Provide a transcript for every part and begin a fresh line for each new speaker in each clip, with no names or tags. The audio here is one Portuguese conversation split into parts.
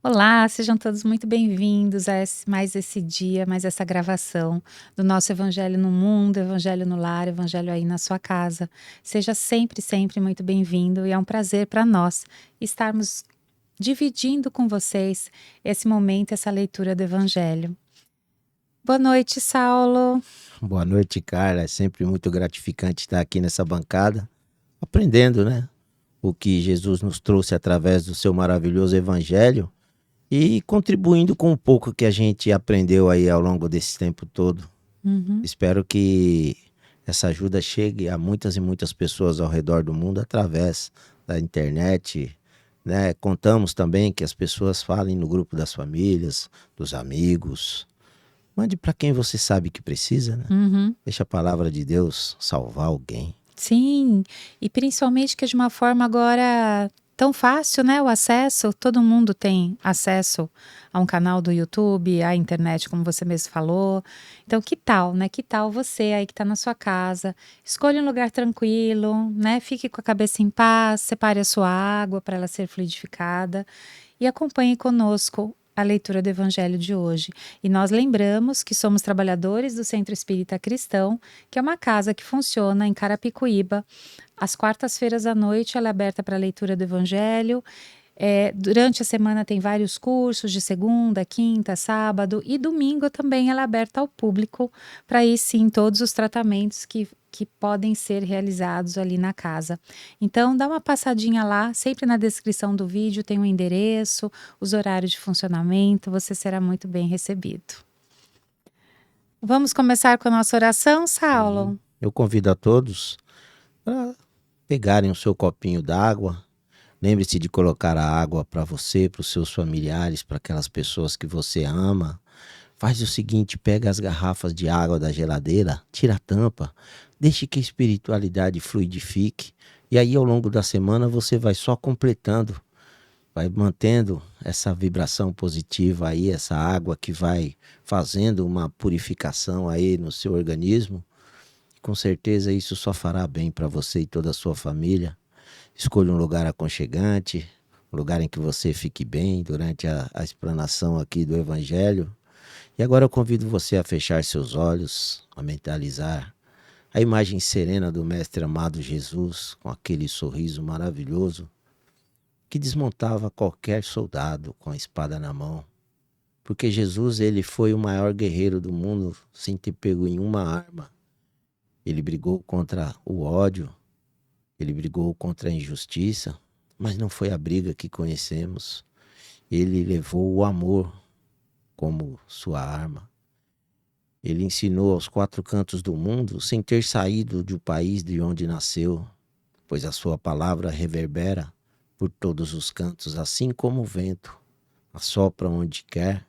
Olá, sejam todos muito bem-vindos a mais esse dia, mais essa gravação do nosso Evangelho no Mundo, Evangelho no Lar, Evangelho aí na sua casa. Seja sempre, sempre muito bem-vindo e é um prazer para nós estarmos dividindo com vocês esse momento, essa leitura do Evangelho. Boa noite, Saulo.
Boa noite, Carla. É sempre muito gratificante estar aqui nessa bancada, aprendendo, né? O que Jesus nos trouxe através do seu maravilhoso evangelho e contribuindo com um pouco que a gente aprendeu aí ao longo desse tempo todo. Espero que essa ajuda chegue a muitas e muitas pessoas ao redor do mundo através da internet, né? Contamos também que as pessoas falem no grupo das famílias, dos amigos. Mande para quem você sabe que precisa, né? Deixa a palavra de Deus salvar alguém.
Sim, e principalmente que é de uma forma agora tão fácil, né? O acesso, todo mundo tem acesso a um canal do YouTube, à internet, como você mesmo falou. Então, que tal, né? Que tal você aí que está na sua casa, escolha um lugar tranquilo, né? Fique com a cabeça em paz, separe a sua água para ela ser fluidificada e acompanhe conosco a leitura do Evangelho de hoje. E nós lembramos que somos trabalhadores do Centro Espírita Cristão, que é uma casa que funciona em Carapicuíba. Às quartas-feiras à noite ela é aberta para a leitura do Evangelho. Durante a semana tem vários cursos de segunda, quinta, sábado e domingo também ela é aberta ao público para aí sim todos os tratamentos que podem ser realizados ali na casa. Então dá uma passadinha lá, sempre na descrição do vídeo tem um endereço, os horários de funcionamento, você será muito bem recebido. Vamos começar com a nossa oração, Saulo?
Sim. Eu convido a todos para pegarem o seu copinho d'água. Lembre-se de colocar a água para você, para os seus familiares, para aquelas pessoas que você ama. Faz o seguinte, pega as garrafas de água da geladeira, tira a tampa, deixe que a espiritualidade fluidifique. E aí ao longo da semana você vai só completando, vai mantendo essa vibração positiva aí, essa água que vai fazendo uma purificação aí no seu organismo. Com certeza isso só fará bem para você e toda a sua família. Escolha um lugar aconchegante, um lugar em que você fique bem durante a explanação aqui do Evangelho. E agora eu convido você a fechar seus olhos, a mentalizar a imagem serena do Mestre amado Jesus, com aquele sorriso maravilhoso que desmontava qualquer soldado com a espada na mão. Porque Jesus, ele foi o maior guerreiro do mundo sem ter pego em uma arma. Ele brigou contra o ódio, ele brigou contra a injustiça, mas não foi a briga que conhecemos. Ele levou o amor como sua arma. Ele ensinou aos quatro cantos do mundo sem ter saído do país de onde nasceu, pois a sua palavra reverbera por todos os cantos, assim como o vento assopra onde quer.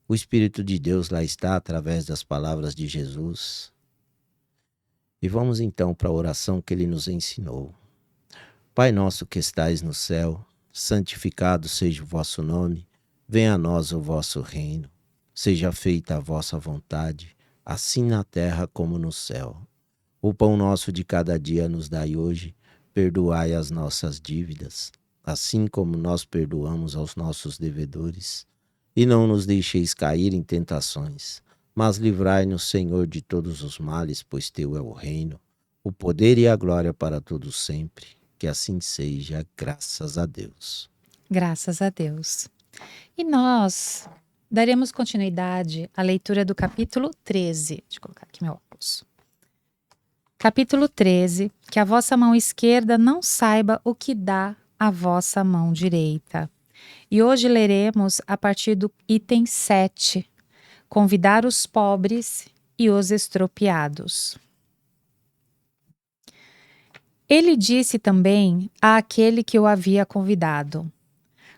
O Espírito de Deus lá está através das palavras de Jesus. E vamos então para a oração que ele nos ensinou. Pai nosso que estais no céu, santificado seja o vosso nome, venha a nós o vosso reino, seja feita a vossa vontade, assim na terra como no céu. O pão nosso de cada dia nos dai hoje, perdoai as nossas dívidas, assim como nós perdoamos aos nossos devedores. E não nos deixeis cair em tentações, mas livrai-nos, Senhor, de todos os males, pois teu é o reino, o poder e a glória para todos sempre. Que assim seja, graças a Deus.
Graças a Deus. E nós daremos continuidade à leitura do capítulo 13. Deixa eu colocar aqui meu óculos. Capítulo 13. Que a vossa mão esquerda não saiba o que dá a vossa mão direita. E hoje leremos a partir do item 7. Convidar os pobres e os estropiados. Ele disse também àquele que o havia convidado: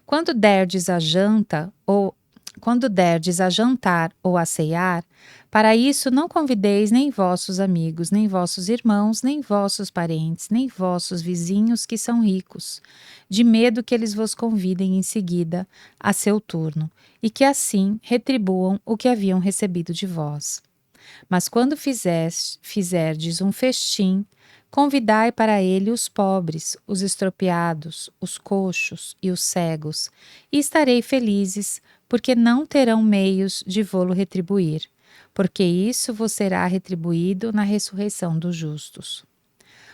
Quando derdes a jantar ou a ceiar, para isso não convideis nem vossos amigos, nem vossos irmãos, nem vossos parentes, nem vossos vizinhos que são ricos, de medo que eles vos convidem em seguida a seu turno, e que assim retribuam o que haviam recebido de vós. Mas quando fizerdes um festim, Convidai para ele os pobres, os estropiados, os coxos e os cegos, e estarei felizes, porque não terão meios de vô-lo retribuir, porque isso vos será retribuído na ressurreição dos justos.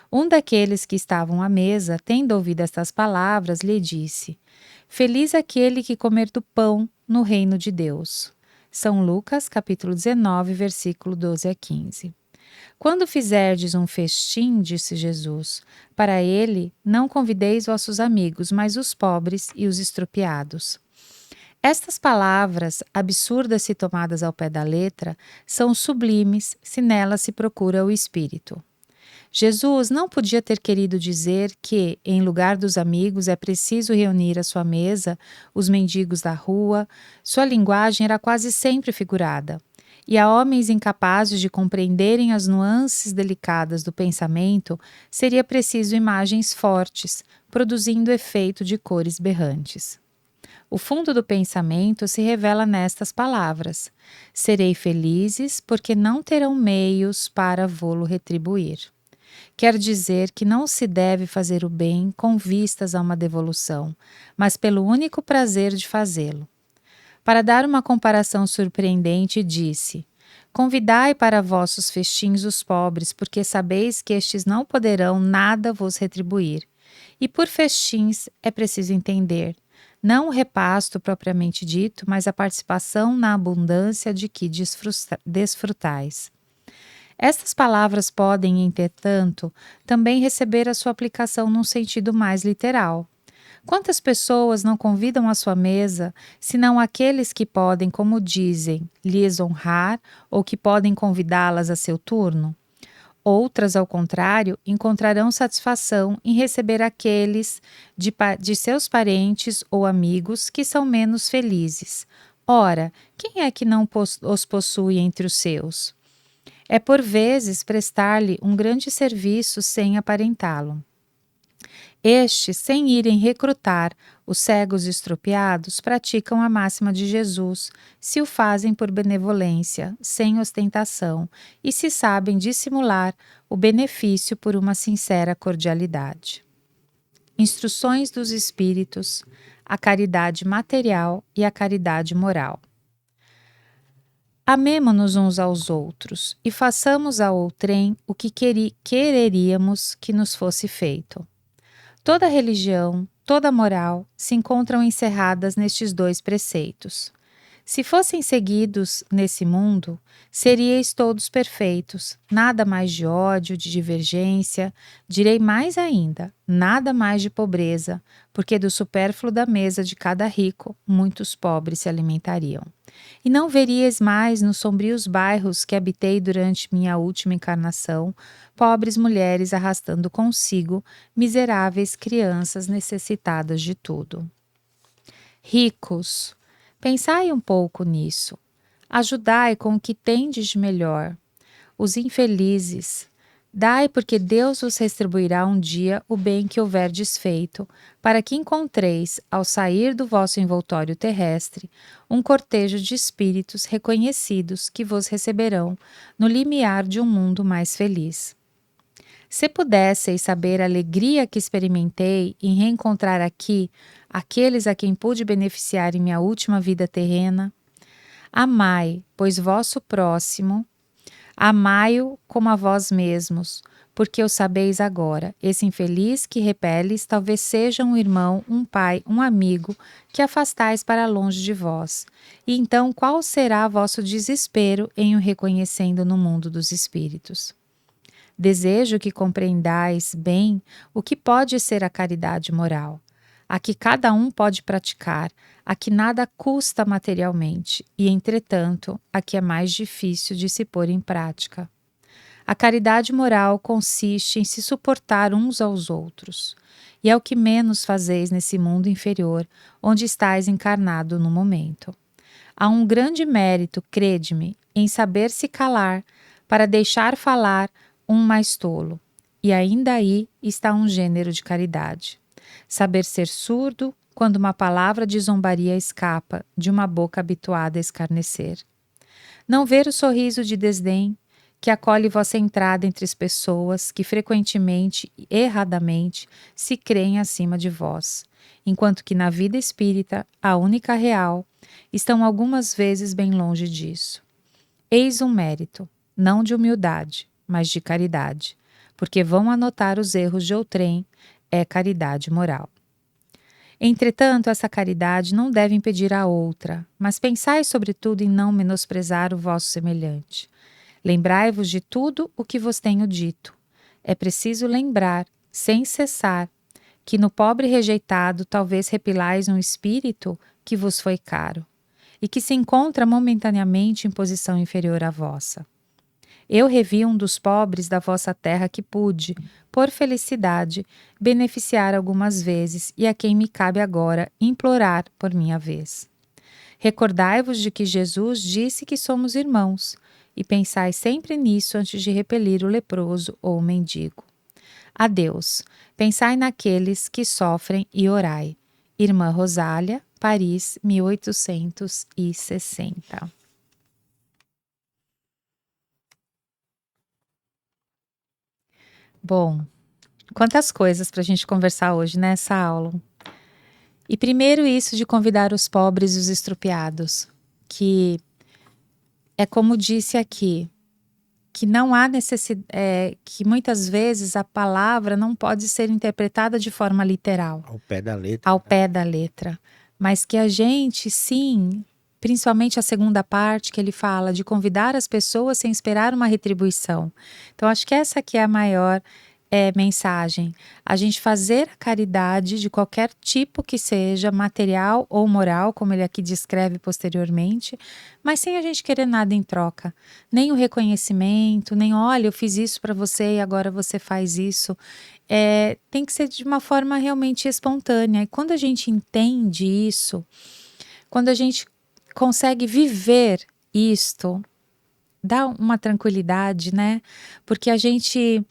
Um daqueles que estavam à mesa, tendo ouvido estas palavras, lhe disse: Feliz aquele que comer do pão no reino de Deus. São Lucas, capítulo 19, versículo 12 a 15. Quando fizerdes um festim, disse Jesus, para ele não convideis vossos amigos, mas os pobres e os estropiados. Estas palavras, absurdas se tomadas ao pé da letra, são sublimes se nelas se procura o Espírito. Jesus não podia ter querido dizer que, em lugar dos amigos, é preciso reunir à sua mesa os mendigos da rua. Sua linguagem era quase sempre figurada. E a homens incapazes de compreenderem as nuances delicadas do pensamento, seria preciso imagens fortes, produzindo efeito de cores berrantes. O fundo do pensamento se revela nestas palavras: serei felizes porque não terão meios para vô-lo retribuir. Quer dizer que não se deve fazer o bem com vistas a uma devolução, mas pelo único prazer de fazê-lo. Para dar uma comparação surpreendente, disse: Convidai para vossos festins os pobres, porque sabeis que estes não poderão nada vos retribuir. E por festins é preciso entender, não o repasto propriamente dito, mas a participação na abundância de que desfrutais. Estas palavras podem, entretanto, também receber a sua aplicação num sentido mais literal. Quantas pessoas não convidam à sua mesa, senão aqueles que podem, como dizem, lhes honrar ou que podem convidá-las a seu turno? Outras, ao contrário, encontrarão satisfação em receber aqueles de seus parentes ou amigos que são menos felizes. Ora, quem é que não os possui entre os seus? É por vezes prestar-lhe um grande serviço sem aparentá-lo. Estes, sem irem recrutar os cegos estropiados, praticam a máxima de Jesus, se o fazem por benevolência, sem ostentação, e se sabem dissimular o benefício por uma sincera cordialidade. Instruções dos Espíritos, a caridade material e a caridade moral. Amemo-nos uns aos outros e façamos a outrem o que quereríamos que nos fosse feito. Toda religião, toda moral se encontram encerradas nestes dois preceitos. Se fossem seguidos nesse mundo, seríeis todos perfeitos, nada mais de ódio, de divergência, direi mais ainda, nada mais de pobreza, porque do supérfluo da mesa de cada rico, muitos pobres se alimentariam. E não veríeis mais nos sombrios bairros que habitei durante minha última encarnação, pobres mulheres arrastando consigo miseráveis crianças necessitadas de tudo. Ricos, pensai um pouco nisso. Ajudai com o que tendes de melhor. Os infelizes, dai porque Deus vos retribuirá um dia o bem que houverdes feito, para que encontreis, ao sair do vosso envoltório terrestre, um cortejo de espíritos reconhecidos que vos receberão no limiar de um mundo mais feliz. Se pudesseis saber a alegria que experimentei em reencontrar aqui aqueles a quem pude beneficiar em minha última vida terrena, amai, pois vosso próximo, amai-o como a vós mesmos, porque o sabeis agora. Esse infeliz que repeles talvez seja um irmão, um pai, um amigo que afastais para longe de vós. E então qual será vosso desespero em o reconhecendo no mundo dos espíritos? Desejo que compreendais bem o que pode ser a caridade moral, a que cada um pode praticar, a que nada custa materialmente e, entretanto, a que é mais difícil de se pôr em prática. A caridade moral consiste em se suportar uns aos outros, e é o que menos fazeis nesse mundo inferior, onde estáis encarnado no momento. Há um grande mérito, crede-me, em saber se calar, para deixar falar um mais tolo, e ainda aí está um gênero de caridade. Saber ser surdo quando uma palavra de zombaria escapa de uma boca habituada a escarnecer. Não ver o sorriso de desdém que acolhe vossa entrada entre as pessoas que frequentemente e erradamente se creem acima de vós, enquanto que na vida espírita, a única real, estão algumas vezes bem longe disso. Eis um mérito, não de humildade, mas de caridade, porque vão anotar os erros de outrem, é caridade moral. Entretanto, essa caridade não deve impedir a outra, mas pensai sobretudo em não menosprezar o vosso semelhante. Lembrai-vos de tudo o que vos tenho dito. É preciso lembrar, sem cessar, que no pobre rejeitado talvez repilais um espírito que vos foi caro, e que se encontra momentaneamente em posição inferior à vossa. Eu revi um dos pobres da vossa terra que pude, por felicidade, beneficiar algumas vezes e a quem me cabe agora implorar por minha vez. Recordai-vos de que Jesus disse que somos irmãos, e pensai sempre nisso antes de repelir o leproso ou o mendigo. Adeus. Pensai naqueles que sofrem e orai. Irmã Rosália, Paris, 1860. Bom, quantas coisas para a gente conversar hoje nessa aula. E primeiro isso de convidar os pobres e os estrupiados, que é como disse aqui, que não há necessidade, que muitas vezes a palavra não pode ser interpretada de forma literal.
Ao pé da letra.
Ao pé da letra. Mas que a gente, sim, principalmente a segunda parte que ele fala de convidar as pessoas sem esperar uma retribuição. Então, acho que essa aqui é a maior mensagem. A gente fazer a caridade de qualquer tipo que seja, material ou moral, como ele aqui descreve posteriormente, mas sem a gente querer nada em troca. Nem o reconhecimento, nem olha, eu fiz isso para você e agora você faz isso. Tem que ser de uma forma realmente espontânea. E quando a gente entende isso, quando a gente consegue viver isto, dá uma tranquilidade, né? Porque a gente,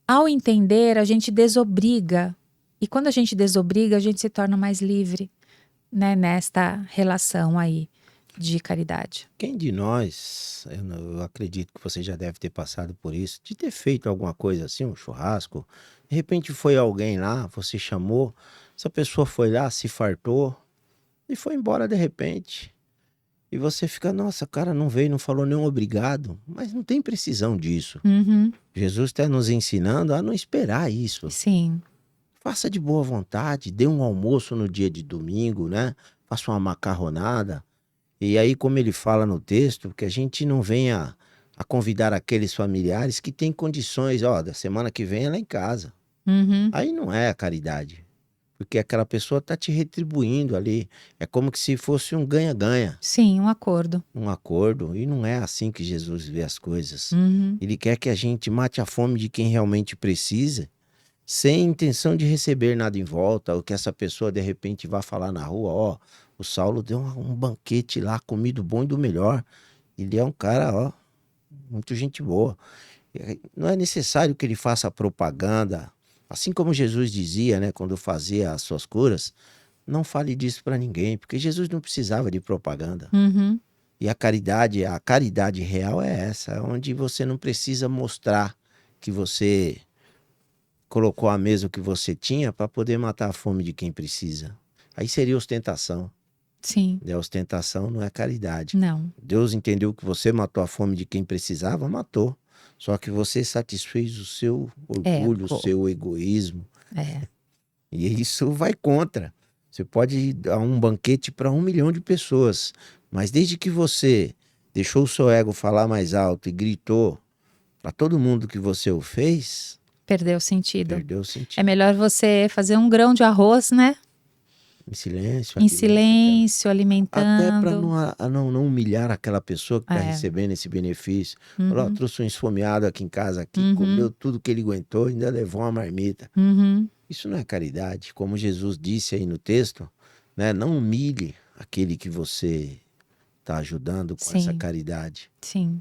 ao entender, a gente desobriga. E quando a gente desobriga, a gente se torna mais livre, né? Nesta relação aí de caridade.
Quem de nós, eu acredito que você já deve ter passado por isso, de ter feito alguma coisa assim, um churrasco, de repente foi alguém lá, você chamou, essa pessoa foi lá, se fartou e foi embora de repente. E você fica, nossa, o cara não veio, não falou nenhum obrigado, mas não tem precisão disso.
Uhum.
Jesus está nos ensinando a não esperar isso.
Sim.
Faça de boa vontade, dê um almoço no dia de domingo, né? Faça uma macarronada. E aí, como ele fala no texto, que a gente não venha a convidar aqueles familiares que têm condições, da semana que vem é lá em casa.
Uhum.
Aí não é a caridade, porque aquela pessoa está te retribuindo ali. É como que se fosse um ganha-ganha.
Sim, um acordo.
Um acordo, e não é assim que Jesus vê as coisas.
Uhum.
Ele quer que a gente mate a fome de quem realmente precisa, sem intenção de receber nada em volta, ou que essa pessoa de repente vá falar na rua, o Saulo deu um banquete lá, comido bom e do melhor. Ele é um cara, muito gente boa. Não é necessário que ele faça propaganda. Assim como Jesus dizia, né, quando fazia as suas curas, não fale disso para ninguém, porque Jesus não precisava de propaganda.
Uhum.
E a caridade real é essa, onde você não precisa mostrar que você colocou à mesa o que você tinha para poder matar a fome de quem precisa. Aí seria ostentação.
Sim.
E a ostentação não é caridade.
Não.
Deus entendeu que você matou a fome de quem precisava, matou. Só que você satisfez o seu orgulho, o seu egoísmo. E isso vai contra. Você pode dar um banquete para 1 milhão de pessoas, mas desde que você deixou o seu ego falar mais alto e gritou para todo mundo que você o fez,
perdeu o sentido.
Perdeu o sentido.
É melhor você fazer um grão de arroz, né?
Em silêncio.
Em silêncio, alimentando.
Até para não humilhar aquela pessoa que está recebendo esse benefício. Falou, trouxe um esfomeado aqui em casa, comeu tudo que ele aguentou, ainda levou uma marmita. Isso não é caridade. Como Jesus disse aí no texto, né? Não humilhe aquele que você está ajudando com essa caridade.
Sim.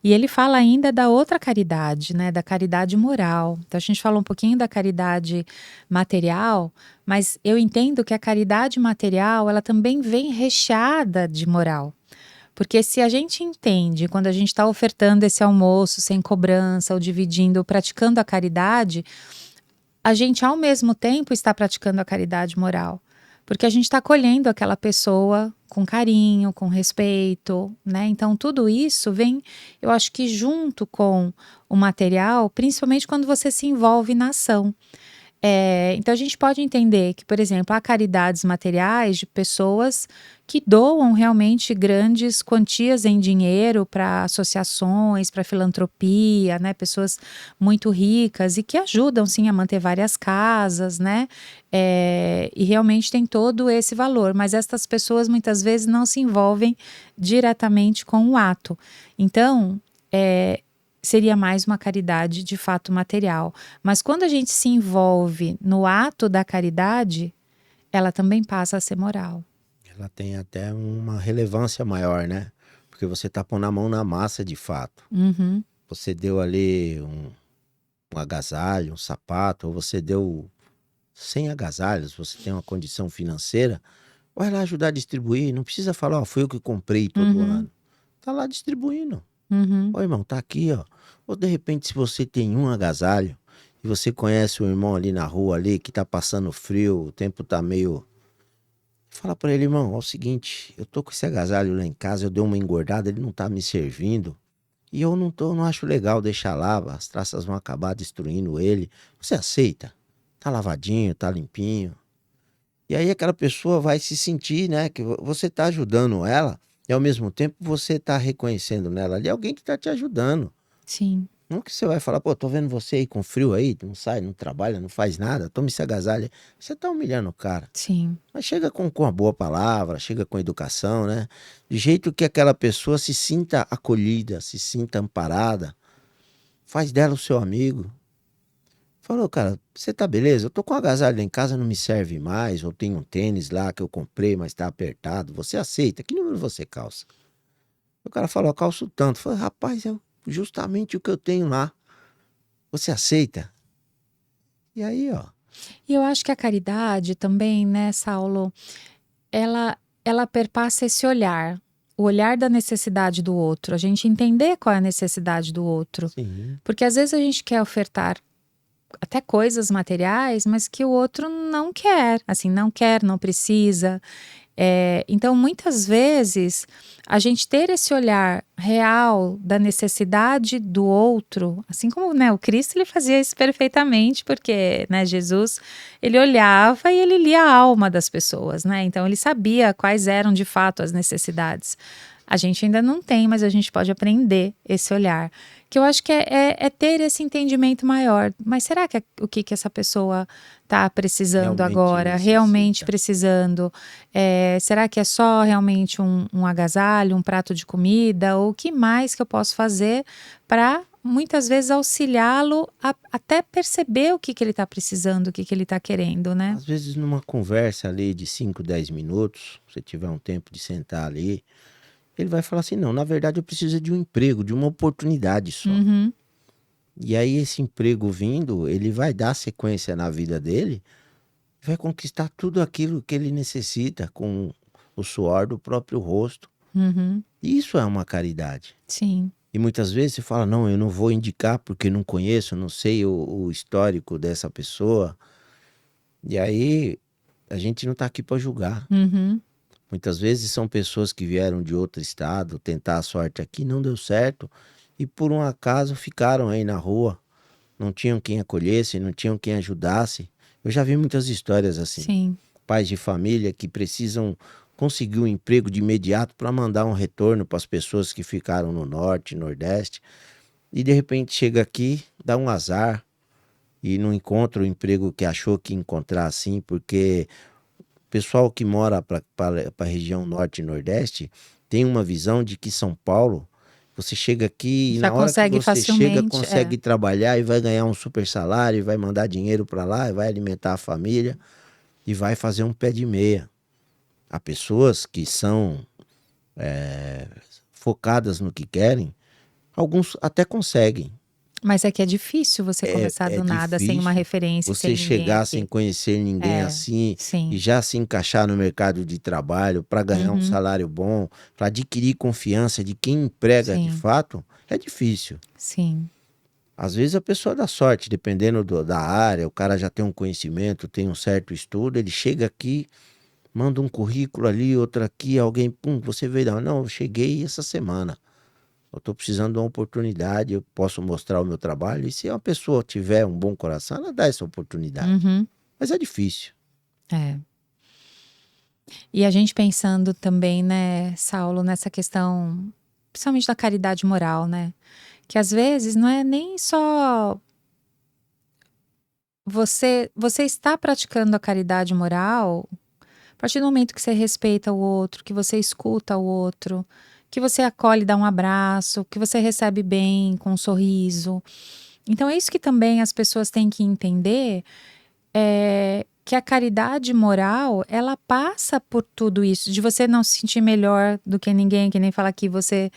E ele fala ainda da outra caridade, né? Da caridade moral. Então a gente falou um pouquinho da caridade material, mas eu entendo que a caridade material, ela também vem recheada de moral. Porque se a gente entende, quando a gente está ofertando esse almoço sem cobrança, ou dividindo, praticando a caridade, a gente ao mesmo tempo está praticando a caridade moral. Porque a gente está acolhendo aquela pessoa com carinho, com respeito, né? Então tudo isso vem, eu acho que junto com o material, principalmente quando você se envolve na ação. Então a gente pode entender que, por exemplo, há caridades materiais de pessoas que doam realmente grandes quantias em dinheiro para associações, para filantropia, né? Pessoas muito ricas e que ajudam sim a manter várias casas, né? E realmente tem todo esse valor, mas estas pessoas muitas vezes não se envolvem diretamente com o ato. Então, seria mais uma caridade de fato material. Mas quando a gente se envolve no ato da caridade, ela também passa a ser moral.
Ela tem até uma relevância maior, né? Porque você tá pondo a mão na massa de fato.
Uhum,
Você deu ali um agasalho, um sapato, ou você deu 100 agasalhos, você tem uma condição financeira, vai lá ajudar a distribuir. Não precisa falar, ó, foi eu que comprei todo
uhum,
ano. Tá lá distribuindo.
uhum,
Ó, irmão, tá aqui, ó. Ou de repente, se você tem um agasalho e você conhece um irmão ali na rua ali que tá passando frio, o tempo tá meio. Fala pra ele, irmão, é o seguinte, eu tô com esse agasalho lá em casa, eu dei uma engordada, ele não tá me servindo. E eu não acho legal deixar lá, as traças vão acabar destruindo ele. Você aceita? Tá lavadinho, tá limpinho. E aí aquela pessoa vai se sentir, né, que você tá ajudando ela e ao mesmo tempo você tá reconhecendo nela ali alguém que tá te ajudando.
sim,
Não que você vai falar, pô, tô vendo você aí com frio aí, não sai, não trabalha, não faz nada, toma esse agasalho. Você tá humilhando o cara.
sim.
Mas chega com uma boa palavra, chega com educação, né? De jeito que aquela pessoa se sinta acolhida, se sinta amparada. Faz dela o seu amigo. Falou, cara, você tá beleza? Eu tô com um agasalho lá em casa, não me serve mais. Ou tem um tênis lá que eu comprei, mas tá apertado. Você aceita? Que número você calça? O cara falou, eu calço tanto. Falei, rapaz, é justamente o que eu tenho lá. Você aceita? E aí, ó.
E eu acho que a caridade também, né, Saulo, ela perpassa esse olhar, o olhar da necessidade do outro, a gente entender qual é a necessidade do outro.
Sim.
Porque às vezes a gente quer ofertar até coisas materiais, mas que o outro não quer, assim, não quer, não precisa. Então, muitas vezes, a gente ter esse olhar real da necessidade do outro, assim como, né, o Cristo ele fazia isso perfeitamente, porque, né, Jesus ele olhava e ele lia a alma das pessoas, né? Então ele sabia quais eram de fato as necessidades. A gente ainda não tem, mas a gente pode aprender esse olhar. Que eu acho que é ter esse entendimento maior. Mas será que o que essa pessoa está precisando
Realmente
agora? Realmente
necessita.
precisando? Será que é só realmente um agasalho, um prato de comida? Ou o que mais que eu posso fazer para muitas vezes auxiliá-lo a até perceber o que ele está precisando, o que ele está querendo, né?
Às vezes numa conversa ali de 5, 10 minutos, se você tiver um tempo de sentar ali, ele vai falar assim: não, na verdade eu preciso de um emprego, de uma oportunidade só.
Uhum,
E aí esse emprego vindo, ele vai dar sequência na vida dele, vai conquistar tudo aquilo que ele necessita com o suor do próprio rosto.
uhum,
Isso é uma caridade.
sim,
E muitas vezes você fala: não, eu não vou indicar porque não conheço, não sei o histórico dessa pessoa. E aí a gente não está aqui para julgar.
uhum,
Muitas vezes são pessoas que vieram de outro estado tentar a sorte aqui, não deu certo e por um acaso ficaram aí na rua, não tinham quem acolhesse, não tinham quem ajudasse. Eu já vi muitas histórias assim,
sim,
pais de família que precisam conseguir um emprego de imediato para mandar um retorno para as pessoas que ficaram no norte, nordeste, e de repente chega aqui, dá um azar e não encontra o emprego que achou que ia encontrar assim, porque pessoal que mora para a região norte e nordeste tem uma visão de que São Paulo, você chega aqui e
já
na hora que
consegue
você chega,
facilmente,
consegue trabalhar e vai ganhar um super salário, e vai mandar dinheiro para lá, e vai alimentar a família e vai fazer um pé de meia. Há pessoas que são focadas no que querem, alguns até conseguem,
Mas é que é difícil você começar
É
do nada, sem uma
difícil
referência, sem
você
ninguém
chegar sem
aqui.
conhecer ninguém
É,
assim e
sim.
já se encaixar no mercado de trabalho para ganhar um
Uhum,
salário bom, para adquirir confiança de quem emprega de
sim,
fato, é difícil.
sim.
Às vezes a pessoa dá sorte, dependendo da área, o cara já tem um conhecimento, tem um certo estudo, ele chega aqui, manda um currículo ali, outro aqui, alguém, pum, você veio da... Não, eu cheguei essa semana. Eu estou precisando de uma oportunidade, eu posso mostrar o meu trabalho. E se uma pessoa tiver um bom coração, ela dá essa oportunidade.
Uhum,
Mas é difícil.
é. E a gente pensando também, né, Saulo, nessa questão, principalmente da caridade moral, né? Que às vezes não é nem só você está praticando a caridade moral a partir do momento que você respeita o outro, que você escuta o outro, que você acolhe, dá um abraço, que você recebe bem, com um sorriso. Então é isso que também as pessoas têm que entender, que a caridade moral, ela passa por tudo isso, de você não se sentir melhor do que ninguém, que nem fala que você,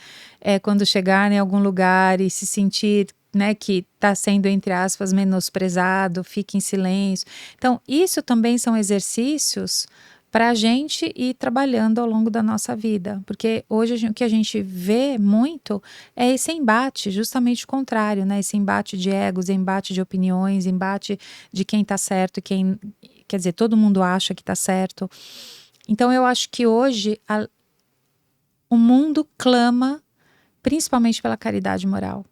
quando chegar em algum lugar e se sentir, né, que está sendo, entre aspas, menosprezado, fique em silêncio. Então, isso também são exercícios para a gente ir trabalhando ao longo da nossa vida, porque hoje o que a gente vê muito é esse embate, justamente o contrário, né? Esse embate de egos, embate de opiniões, embate de quem está certo e quem, quer dizer, todo mundo acha que está certo. Então eu acho que hoje o mundo clama principalmente pela caridade moral.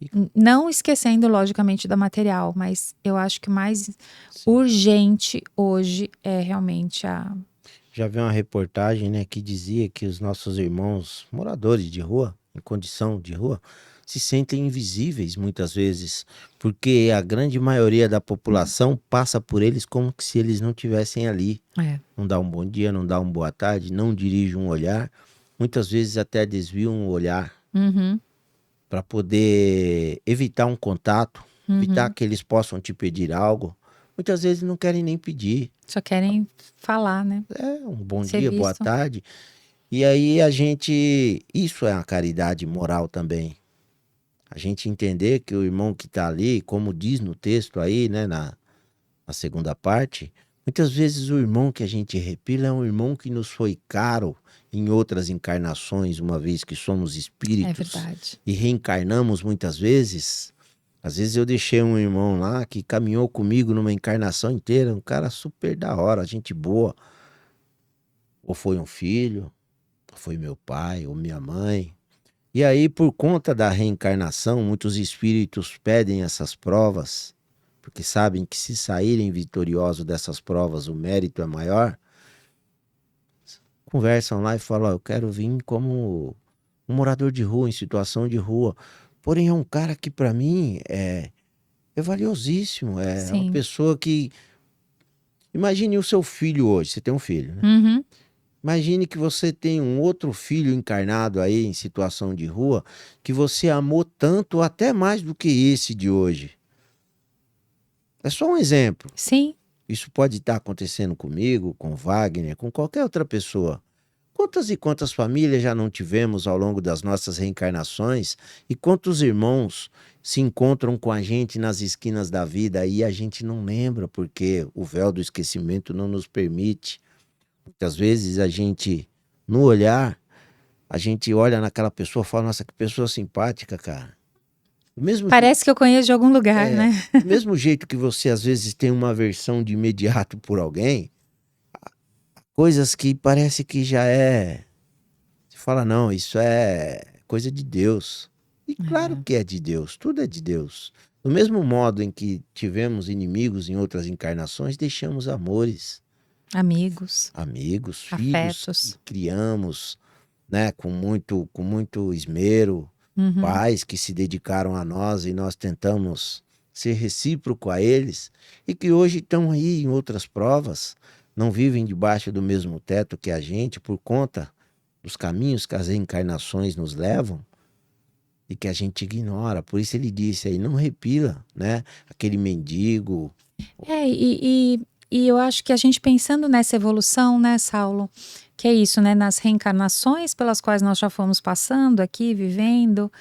E-
Não esquecendo, logicamente, da material, mas eu acho que o mais
Sim.
urgente hoje é realmente a.
Já vi uma reportagem, né, que dizia que os nossos irmãos moradores de rua, em condição de rua, se sentem invisíveis muitas vezes, porque a grande maioria da população passa por eles como que se eles não tivessem ali.
É.
Não dá um bom dia, não dá uma boa tarde, não dirige um olhar, muitas vezes até desvia um olhar
Uhum,
para poder evitar um contato, evitar
uhum.
que eles possam te pedir algo. Muitas vezes não querem nem pedir.
Só querem falar, né?
É um bom
Ser
dia, boa
visto.
tarde. E aí a gente, isso é a caridade moral também. A gente entender que o irmão que está ali, como diz no texto aí, né, na segunda parte, muitas vezes o irmão que a gente repila é um irmão que nos foi caro em outras encarnações, uma vez que somos
É
espíritos
verdade.
e reencarnamos muitas vezes. Às vezes eu deixei um irmão lá que caminhou comigo numa encarnação inteira, um cara super da hora, gente boa. Ou foi um filho, ou foi meu pai, ou minha mãe. E aí, por conta da reencarnação, muitos espíritos pedem essas provas, porque sabem que se saírem vitoriosos dessas provas, o mérito é maior. Conversam lá e falam: ó, eu quero vir como um morador de rua, em situação de rua. Porém, é um cara que, para mim, é valiosíssimo. É uma
Sim.
pessoa que. Imagine o seu filho hoje, você tem um filho, né?
Uhum.
Imagine que você tem um outro filho encarnado aí em situação de rua que você amou tanto, até mais do que esse de hoje. É só um exemplo.
Sim.
Isso pode estar acontecendo comigo, com Wagner, com qualquer outra pessoa. Quantas e quantas famílias já não tivemos ao longo das nossas reencarnações e quantos irmãos se encontram com a gente nas esquinas da vida e a gente não lembra porque o véu do esquecimento não nos permite. Muitas vezes a gente, no olhar, a gente olha naquela pessoa e fala: nossa, que pessoa simpática, cara. Do mesmo,
Parece que eu conheço de algum lugar, né?
do mesmo jeito que você às vezes tem uma aversão de imediato por alguém, coisas que parece que já é. Você fala: não, isso é coisa de Deus. E claro que é de Deus, tudo é de Deus. Do mesmo modo em que tivemos inimigos em outras encarnações, deixamos amores,
Amigos,
amigos, filhos que
afetos.
criamos, né, com muito esmero,
Uhum.
pais que se dedicaram a nós e nós tentamos ser recíproco a eles e que hoje estão aí em outras provas, não vivem debaixo do mesmo teto que a gente por conta dos caminhos que as reencarnações nos levam e que a gente ignora. Por isso ele disse aí, não repila, né? Aquele mendigo.
E eu acho que a gente pensando nessa evolução, né, Saulo, que é isso, né, nas reencarnações pelas quais nós já fomos passando aqui, vivendo,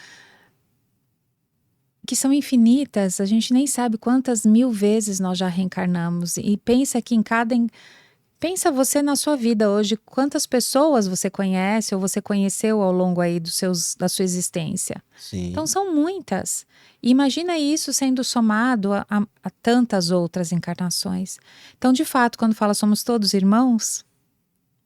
que são infinitas, a gente nem sabe quantas mil vezes nós já reencarnamos. E pensa que pensa você na sua vida hoje, quantas pessoas você conhece ou você conheceu ao longo aí da sua existência. Então
Sim.
são muitas. E imagina isso sendo somado a tantas outras encarnações. Então, de fato, quando fala somos todos irmãos,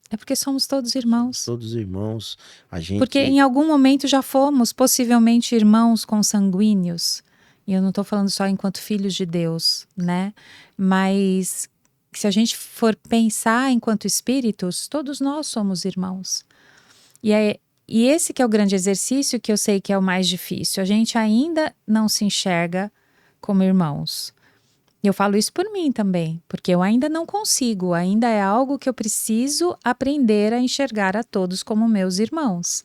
é porque somos todos
Somos
irmãos.
todos irmãos. A
Porque
gente
em algum momento já fomos possivelmente irmãos consanguíneos. E eu não estou falando só enquanto filhos de Deus, né? Mas se a gente for pensar enquanto espíritos, todos nós somos irmãos. E esse que é o grande exercício que eu sei que é o mais difícil. A gente ainda não se enxerga como irmãos. E eu falo isso por mim também, porque eu ainda não consigo, ainda é algo que eu preciso aprender a enxergar a todos como meus irmãos.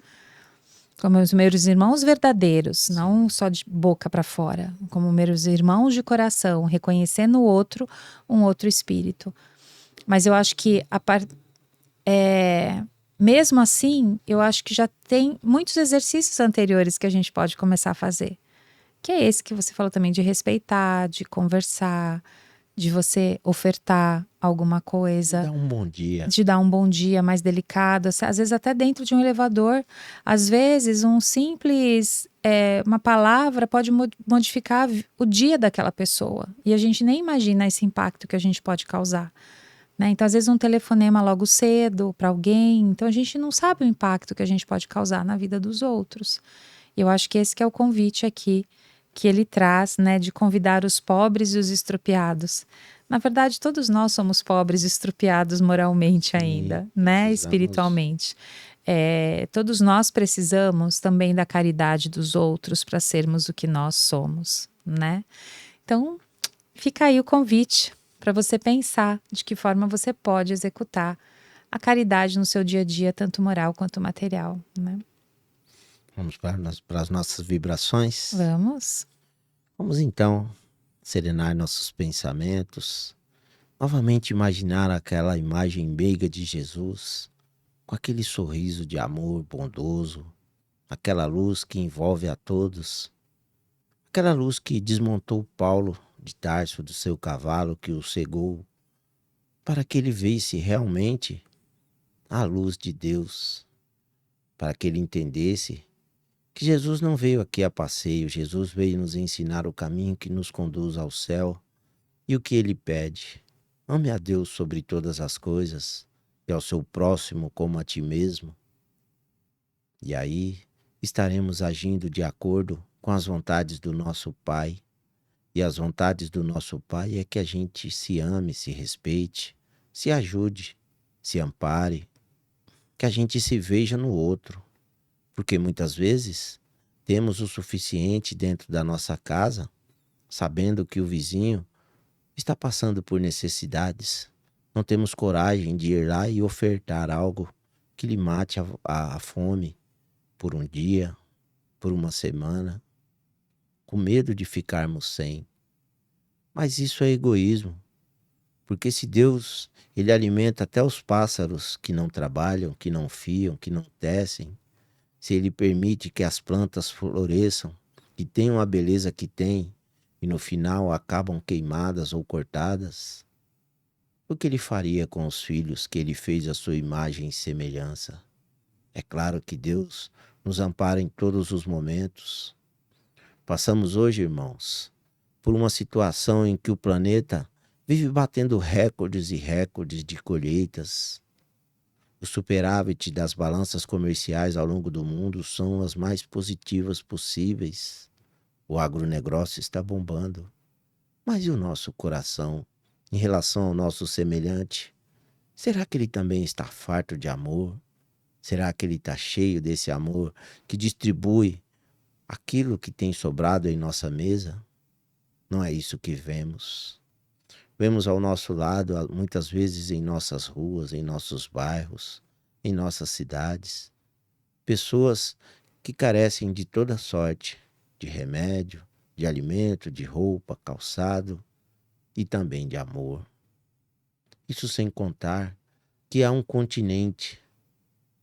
Como os meus irmãos verdadeiros, não só de boca para fora, como meus irmãos de coração, reconhecendo no outro um outro espírito. Mas eu acho que mesmo assim, eu acho que já tem muitos exercícios anteriores que a gente pode começar a fazer. Que é esse que você falou também, de respeitar, de conversar, de você ofertar alguma coisa,
dá um bom dia.
de dar um bom dia mais delicado, às vezes até dentro de um elevador. Às vezes, uma palavra pode modificar o dia daquela pessoa. E a gente nem imagina esse impacto que a gente pode causar. Né? Então, às vezes, um telefonema logo cedo para alguém. Então, a gente não sabe o impacto que a gente pode causar na vida dos outros. E eu acho que esse que é o convite aqui que ele traz, né, de convidar os pobres e os estropiados. Na verdade, todos nós somos pobres e estropiados moralmente
E
ainda, né,
precisamos.
espiritualmente. Todos nós precisamos também da caridade dos outros para sermos o que nós somos, né? Então, fica aí o convite para você pensar de que forma você pode executar a caridade no seu dia a dia, tanto moral quanto material, né?
Vamos para as nossas vibrações.
Vamos?
Vamos então serenar nossos pensamentos. Novamente imaginar aquela imagem meiga de Jesus, com aquele sorriso de amor bondoso, aquela luz que envolve a todos, aquela luz que desmontou Paulo de Tarso do seu cavalo que o cegou, para que ele visse realmente a luz de Deus, para que ele entendesse que Jesus não veio aqui a passeio, Jesus veio nos ensinar o caminho que nos conduz ao céu e o que ele pede. Ame a Deus sobre todas as coisas e ao seu próximo como a ti mesmo. E aí estaremos agindo de acordo com as vontades do nosso Pai. E as vontades do nosso Pai é que a gente se ame, se respeite, se ajude, se ampare, que a gente se veja no outro. Porque muitas vezes temos o suficiente dentro da nossa casa, sabendo que o vizinho está passando por necessidades. Não temos coragem de ir lá e ofertar algo que lhe mate a fome por um dia, por uma semana, com medo de ficarmos sem. Mas isso é egoísmo, porque se Deus, ele alimenta até os pássaros que não trabalham, que não fiam, que não tecem, se ele permite que as plantas floresçam, que tenham a beleza que têm, e no final acabam queimadas ou cortadas, o que ele faria com os filhos que ele fez à sua imagem e semelhança? É claro que Deus nos ampara em todos os momentos. Passamos hoje, irmãos, por uma situação em que o planeta vive batendo recordes e recordes de colheitas. O superávit das balanças comerciais ao longo do mundo são as mais positivas possíveis. O agronegócio está bombando. Mas e o nosso coração em relação ao nosso semelhante? Será que ele também está farto de amor? Será que ele está cheio desse amor que distribui aquilo que tem sobrado em nossa mesa? Não é isso que vemos. Vemos ao nosso lado, muitas vezes em nossas ruas, em nossos bairros, em nossas cidades, pessoas que carecem de toda sorte, de remédio, de alimento, de roupa, calçado e também de amor. Isso sem contar que há um continente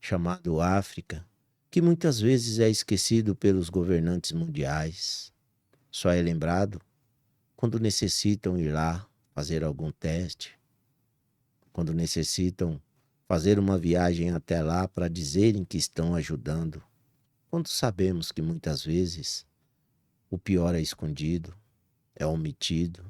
chamado África, que muitas vezes é esquecido pelos governantes mundiais. só é lembrado quando necessitam ir lá fazer algum teste, quando necessitam fazer uma viagem até lá para dizerem que estão ajudando, quando sabemos que muitas vezes o pior é escondido, é omitido.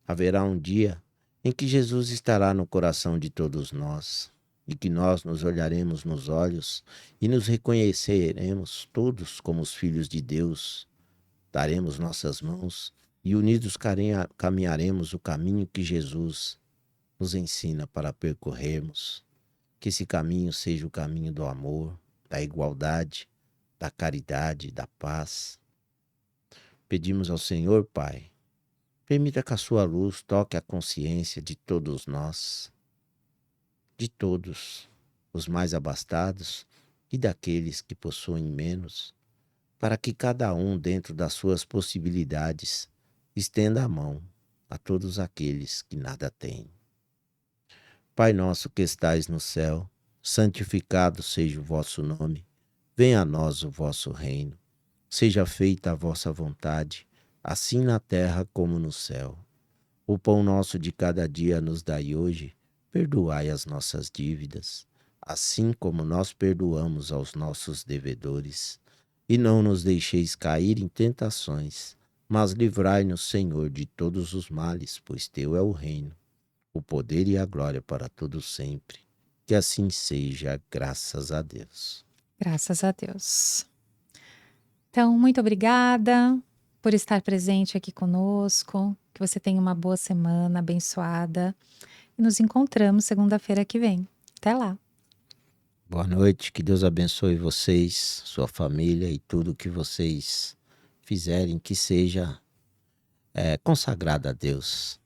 Haverá um dia em que Jesus estará no coração de todos nós e que nós nos olharemos nos olhos e nos reconheceremos todos como os filhos de Deus, daremos nossas mãos e unidos caminharemos o caminho que Jesus nos ensina para percorrermos. Que esse caminho seja o caminho do amor, da igualdade, da caridade, da paz. Pedimos ao Senhor, Pai, permita que a sua luz toque a consciência de todos nós, de todos, os mais abastados e daqueles que possuem menos, para que cada um, dentro das suas possibilidades, estenda a mão a todos aqueles que nada têm. Pai nosso que estais no céu, santificado seja o vosso nome. Venha a nós o vosso reino. Seja feita a vossa vontade, assim na terra como no céu. O pão nosso de cada dia nos dai hoje. Perdoai as nossas dívidas, assim como nós perdoamos aos nossos devedores. E não nos deixeis cair em tentações, mas livrai-nos, Senhor, de todos os males, pois teu é o reino, o poder e a glória para todos sempre. Que assim seja, graças a Deus.
Graças a Deus. Então, muito obrigada por estar presente aqui conosco. Que você tenha uma boa semana abençoada. E nos encontramos segunda-feira que vem. Até lá.
Boa noite, que Deus abençoe vocês, sua família e tudo que vocês fizerem que seja consagrado a Deus.